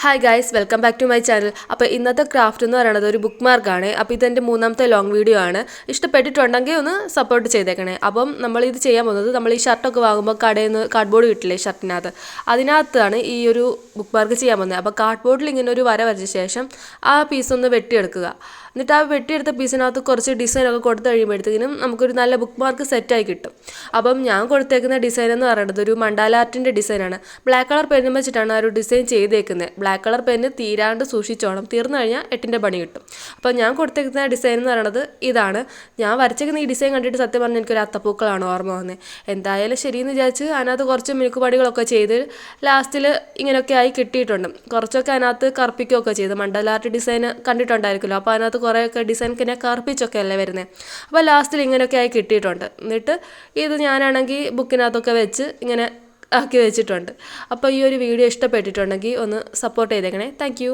Hi guys, welcome back to my channel. അപ്പോൾ ഇന്നത്തെ craft എന്ന് പറയുന്നത് ഒരു ബുക്ക് മാർക്കാണ്. അപ്പോൾ ഇതെൻ്റെ മൂന്നാമത്തെ ലോങ് വീഡിയോ ആണ്. ഇഷ്ടപ്പെട്ടിട്ടുണ്ടെങ്കിൽ ഒന്ന് സപ്പോർട്ട് ചെയ്തേക്കണേ. അപ്പം നമ്മളിത് ചെയ്യാൻ പോകുന്നത്, നമ്മൾ ഈ ഷർട്ടൊക്കെ വാങ്ങുമ്പോൾ കടയിൽ നിന്ന് കാർഡ്ബോർഡ് കിട്ടില്ലേ ഷർട്ടിനകത്ത്, അതിനകത്താണ് ഈ ഒരു ബുക്ക് മാർക്ക് ചെയ്യാൻ പോകുന്നത്. അപ്പോൾ കാർഡ്ബോർഡിൽ ഇങ്ങനെ ഒരു വര വരച്ച ശേഷം ആ പീസ് ഒന്ന് വെട്ടിയെടുക്കുക. എന്നിട്ട് ആ വെട്ടിയെടുത്ത പീസിനകത്ത് കുറച്ച് ഡിസൈനൊക്കെ കൊടുത്തു കഴിയുമ്പോഴത്തേക്കിനും നമുക്കൊരു നല്ല ബുക്ക് മാർക്ക് സെറ്റായി കിട്ടും. അപ്പം ഞാൻ കൊടുത്തേക്കുന്ന ഡിസൈൻ എന്ന് പറയുന്നത് ഒരു മണ്ടാല ആർട്ടിൻ്റെ ഡിസൈനാണ്. ബ്ലാക്ക് കളർ പെന്നും വെച്ചിട്ടാണ് ആ ഒരു ഡിസൈൻ ചെയ്തേക്കുന്നത്. ബ്ലാക്ക് കളർ പെന്ന് തീരാണ്ട് സൂക്ഷിച്ചോണം, തീർന്നു കഴിഞ്ഞാൽ 8ൻ്റെ പണി കിട്ടും. അപ്പോൾ ഞാൻ കൊടുത്തേക്കുന്ന ഡിസൈൻ എന്ന് പറയുന്നത് ഇതാണ്. ഞാൻ വരച്ചേക്കുന്ന ഈ ഡിസൈൻ കണ്ടിട്ട് സത്യം പറഞ്ഞാൽ എനിക്കൊരു അത്തപ്പൂക്കളാണ് ഓർമ്മ വന്നത്. എന്തായാലും ശരിയെന്ന് വിചാരിച്ച് അതിനകത്ത് കുറച്ച് മിനുക്കുപടികളൊക്കെ ചെയ്ത് ലാസ്റ്റിൽ ഇങ്ങനെയൊക്കെ ആയി കിട്ടിയിട്ടുണ്ട്. കുറച്ചൊക്കെ അതിനകത്ത് കറുപ്പിക്കുകയൊക്കെ ചെയ്ത്, മണ്ടാല ആർട്ട് ഡിസൈൻ കണ്ടിട്ടുണ്ടായിരിക്കുമല്ലോ, അപ്പോൾ അതിനകത്ത് കുറേയൊക്കെ ഡിസൈൻ പിന്നെ കറുപ്പിച്ചൊക്കെ അല്ലേ വരുന്നത്. അപ്പോൾ ലാസ്റ്റിൽ ഇങ്ങനെയൊക്കെ ആയി കിട്ടിയിട്ടുണ്ട്. എന്നിട്ട് ഇത് ഞാനാണെങ്കിൽ ബുക്കിനകത്തൊക്കെ വെച്ച് ഇങ്ങനെ ആക്കി വെച്ചിട്ടുണ്ട്. അപ്പോൾ ഈ ഒരു വീഡിയോ ഇഷ്ടപ്പെട്ടിട്ടുണ്ടെങ്കിൽ ഒന്ന് സപ്പോർട്ട് ചെയ്തേക്കണേ. താങ്ക്